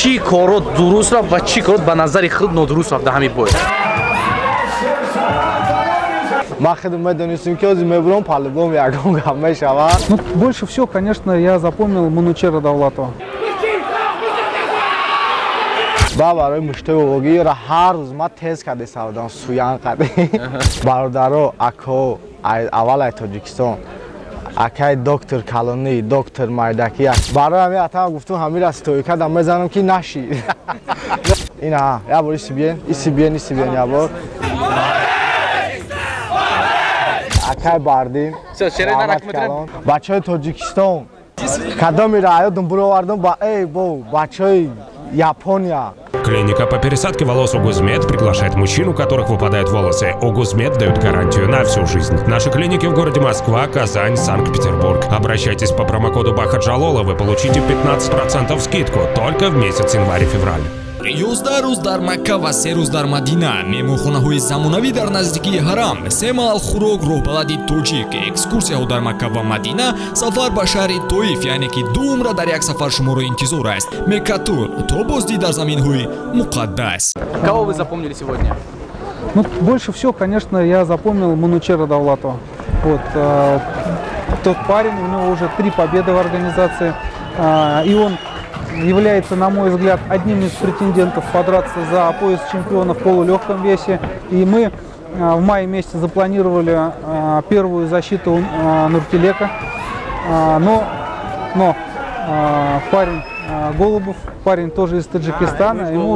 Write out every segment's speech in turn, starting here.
چی کارو درست رفت و چی کارو به نظر خود نادرست رفت در همین بای. ما خدمت دانستیم که از میبرم پالبوم یکم گم شود. Ну, больше всего, конечно, я запомнил Манучера Давлатова. با برای مشته اوگی را هر روز ما تست کرده سودان سویان کرده. برادرو اکو اول تاجیکستان اکای دکتر کالونی دکتر مایدکی برای همین اتام گفتم همین را استوی کردم میزنم که نشی. اینا یا باری سی بین یا بار. اکای باردیم. بچه تاجیکستان کدام راه دم برو واردم با ای بو بچه Япония. Клиника по пересадке волос Огузмед приглашает мужчин, у которых выпадают волосы. Огузмед дают гарантию на всю жизнь. Наши клиники в городе Москва, Казань, Санкт-Петербург. Обращайтесь по промокоду Бахаджалола, вы получите 15% скидку только в месяц январь-февраль. 11 рӯз дар Макка ва 3 рӯз дар Мадина, меҳмонхонаҳои замонавӣ дар наздикии Ҳарам, 3 маҳал хӯрок, роҳбалади тоҷик, экскурсияҳо дар Макка ва Мадина, сафар ба шаҳри Тоиф, яъне ки 2 умра дар як сафар шуморо интизор аст. Меккатур, то боздид дар заминҳои муқаддас. Кого вы запомнили сегодня? Ну, больше всего, конечно, я запомнил Манучера Давлатова. Вот, тот парень, у него уже 3 победы в организации, и он является, на мой взгляд, одним из претендентов подраться за пояс чемпиона в полулегком весе. И мы в мае месяце запланировали первую защиту Нуртелека. Но парень Голубов, парень тоже из Таджикистана, ему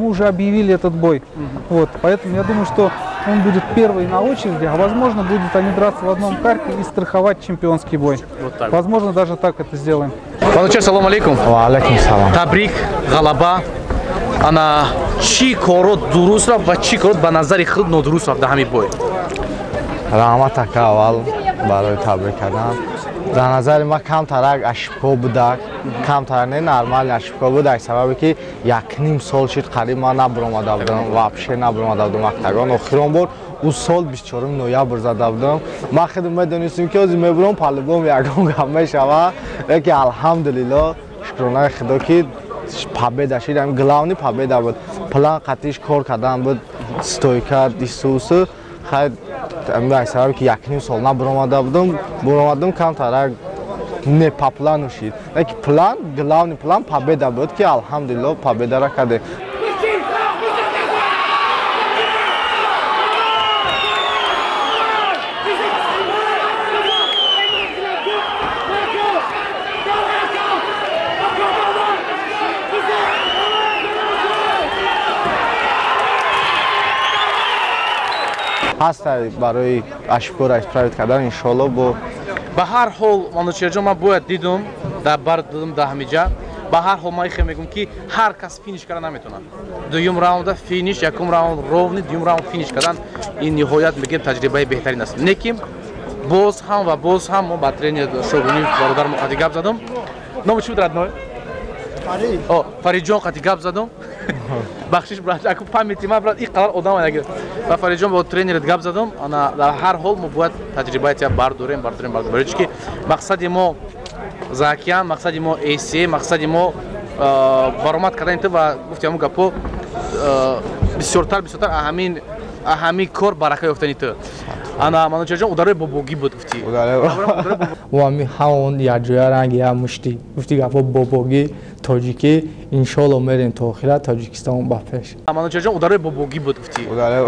уже объявили этот бой. Вот, поэтому я думаю, что он будет первый на очереди, а возможно будут они драться в одном карте и страховать чемпионский бой. Вот так. Возможно, даже так это сделаем. Манучер, салам алейкум. Алейкум салам. Табрик, галаба. Ана чи коро дуруст рафт ва чи коро ба назари худ нодуруст рафт дар ҳамин бой? Раҳмат ака аввал барои табрик кардан. Дар назари ман камтарак ашибҳо будак, камтар не нормали ашибҳо будак, сабаби ки 1.5 сол шид қариб ман набуромада будам, вообще набуромада будам актагон. Охирон бор у сол 24 ноябр зада будам. Ман хеле медонистам ки ҳозир мебурам палубом ягон гап мешава, леки алҳамдулилло шукронаи худо ки победа шидам, главни победа буд. План қатиш кор кардан буд, стойка дисусу хай амин сабаби ки 1.5 сол набуромада будам камтарак не по плану шид. Леки план, главный план победа буд ки алҳамдулилло победара кардем. ҳаст барои ашибҳоро исправит кардан иншоалло бо ба ҳар ҳол Манучерҷон ман бояд дидум дар бар дидум дар ҳамиҷа ба ҳар ҳол ман хеле мегӯям ки ҳар кас финиш кардан наметавонад. Дуюм раунда финиш, якум раунд ровни, дуюм раунд финиш кардан ин ниҳоят мегӯям таҷрибаи беҳтарин аст. Лекин боз ҳам мо ба тренер Шогуни бародармо қати гап задам. Номи чӣ буд радной? Фариҷон қати гап задам. бахшиш брат аку памяти ма брат иқадар одам агар ба Фариҷон бо тренерет гап задам ана дар ҳар ҳол мо бояд таҷрибаи бардорем ки мақсади мо заокеан мақсади мо ACA мақсади мо баромад кардани ту ва гуфти ҳамун гапо бисёртар ҳамин кор барака ёфтани ту ана Манучерҷон ударои бобогӣ буд гуфти ҳами ҳамон якҷоя ранги ҳам мушти гуфти гапо бобогӣ тоҷикӣ иншоалло мерем то охират Тоҷикистон ба пеш. Манучерҷон ударои бобогӣ буд гуфти ударои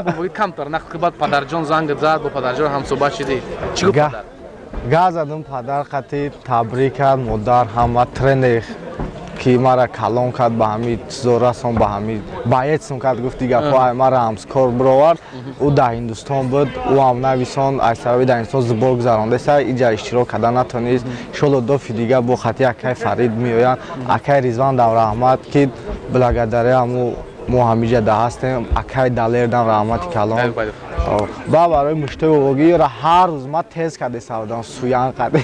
бобогӣ камтар нақл баъд падарҷон занг зад бо падарҷон ҳамсӯҳбат шидӣ чӣ гуфт падар? Гап задам падар қати табрик кард модар ҳама тренер ки мара калон кард ба ҳамин чизо расон ба ҳамин баетсон кард гуфти гапо мара ҳамскор бировард ӯ дар Ҳиндустон буд ӯ ҳам нависон аз сабаби дар Ҳиндустон зубор гузарондеса иҷа иштирок карда натонист иншоалло дофи дига бо хати акай Фарид меоянд акай Ризван Давраҳмат ки благодаря мо ҳамиҷа да ҳастем акай Далердан раҳмати калон ба барои муштаи овогиро ҳар рӯз ма тест карда савдам суян карда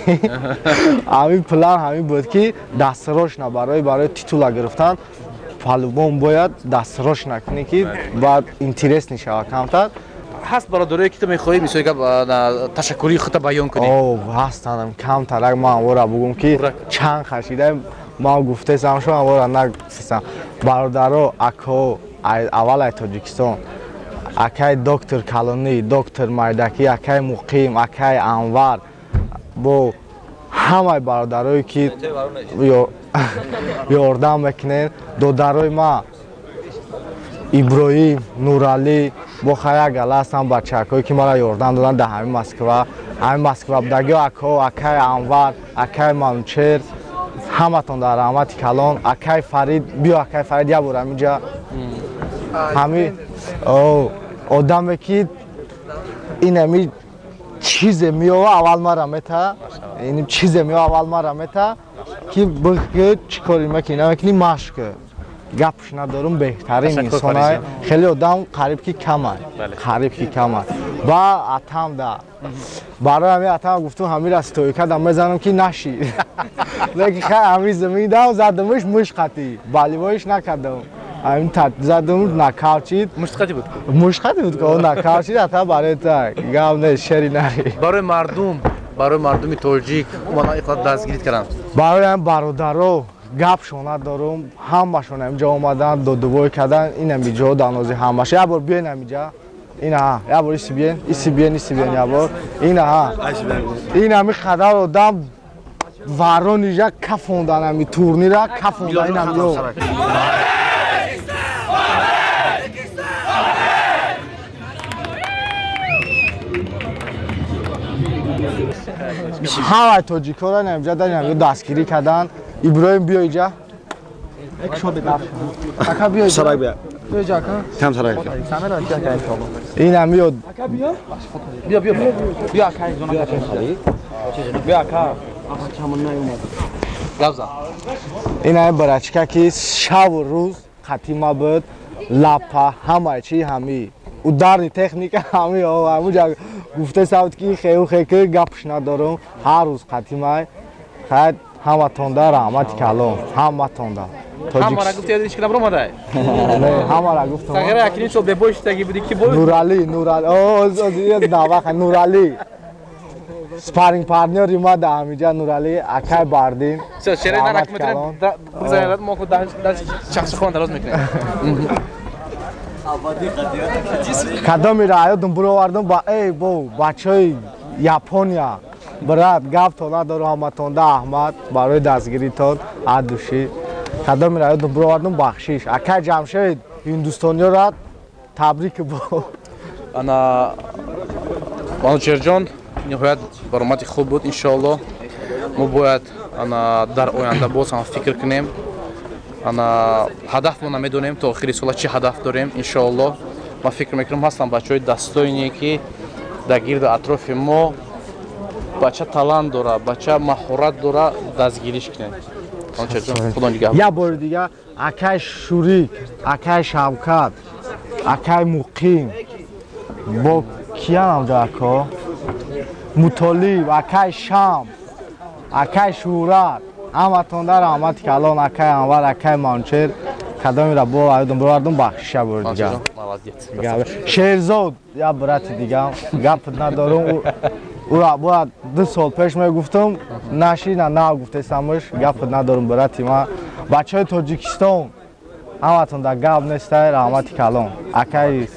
ҳамин план ҳамин буд ки дастрошна барои титула гирифтан палубон бояд дастрошна кунӣ ки баъд интересни шава камтар ҳаст бародарое ки ту мехоҳӣ мисоли гап ташаккури худта баён кунӣ ҳастам камтарак ман авора бугум ки чанд хашидаем ман гуфтесам шо авора нагуфтесам бародаро акао аввал ай Тоҷикистон акай доктор Калонӣ доктор Майдакӣ акай Муқим акай Анвар бо ҳамаи бародарое ки ёрдам мекунен додарои ма Иброҳим Нуралӣ бо хая гала ҳастанд бачакҳое ки мара ёрдам додан дар ҳамин Москва ҳамин Москва будагиҳо акао акай Анвар акай Манучер ҳаматон дар раҳмати калон акай Фарид биё акай Фарид як бор ҳаминҷа ҳамин одаме ки инами чизе меёва аввал мара мета ин чизе меёва аввал мара мета ки бихки чӣ кори мекунӣ намекунӣ машқ гапш надорум беҳтарин инсонай хеле одам қариб ки камай қариб ки камай ба атамда барои ҳамин атам гуфтум ҳамира стоикада мезанам ки наши лекин хай ҳамин заминдам задамш мушқати баливоиш накардам ҳамин задам накавчид мушқати буд мушқати буд ко накавчид ата бароита гап не шери нари барои мардуми тоҷик мана иқлат дастгирит карданд барои ҳамин бародаро гапшона дорум ҳамашон ҳаминҷа омадан додувой кардан ин ҳамиҷаҳо дар нози ҳамаша як бор биёен ҳамиҷа ин ҳа як бор иси биёен як бор ин ҳа ин ҳамин қадар одам варонижа кафондан ҳамин турнира кафондан ин ҳамиҷо ҳамаи тоҷикҳоро ҳамиҷа дар ҳамиҷо дастгирӣ кардан Иброҳим биё иҷа ака биё сарак биё иҷа ака кам сарак ин ҳамиё биё биё биё ака биё ака гавза ин ҳамин барачка ки шаву рӯз қатима буд лапа ҳамаи чи ҳамӣ ударни техника ҳамӣ ҳамуҷа гуфтесавд ки хеу хеки гапш надорум ҳар рӯз қатимай хай ҳаматонда раҳмати калон ҳаматонда ҳамара гуфти яди ишкилам ромадай ҳамара гуфтам тағира якин сол бебоштаги буди ки бо Нуралӣ Нуралӣ спарринг партнёри ма дар ҳамиҷа Нуралӣ акай Бардин шерай нарак метрен бигзанад мо ко дар шахси хон дароз мекунем кадоми раёдум буровардум ба бо бачаҳои Япония брат гап надору ҳаматонда Аҳмад барои дастгиритон адуши кадоми раёдум буровардум бахшиш акай Ҷамшед ҳиндустониёра табрик бо ана Манучерҷон ниҳоят баромади хуб буд иншоаллоҳ мо бояд ана дар оянда боз ҳам фикр кунем ана ҳадафмона медонем то охири сола чӣ ҳадаф дорем иншоаллоҳ ман фикр мекунам ҳастам бачаҳои дастойне ки дар гирду атрофи мо бача талант дора бача маҳорат дора дастгириш кунем як бори дига акай Шурик акай Шавкат акай Муқим бо киян ҳамҷа ако Мутолиб акай Шам акай Шӯҳрат ҳаматонда раҳмати калон акай Анвар акай Манучер кадомира буровардум бахшиша бори дига Шерзод як брати дигам гап надорум ура бояд 2 сол пеш мегуфтум нашина нав гуфтесамш гап надорум брати ма бачаҳои Тоҷикистон ҳаматонда гап нестай раҳмати калон акай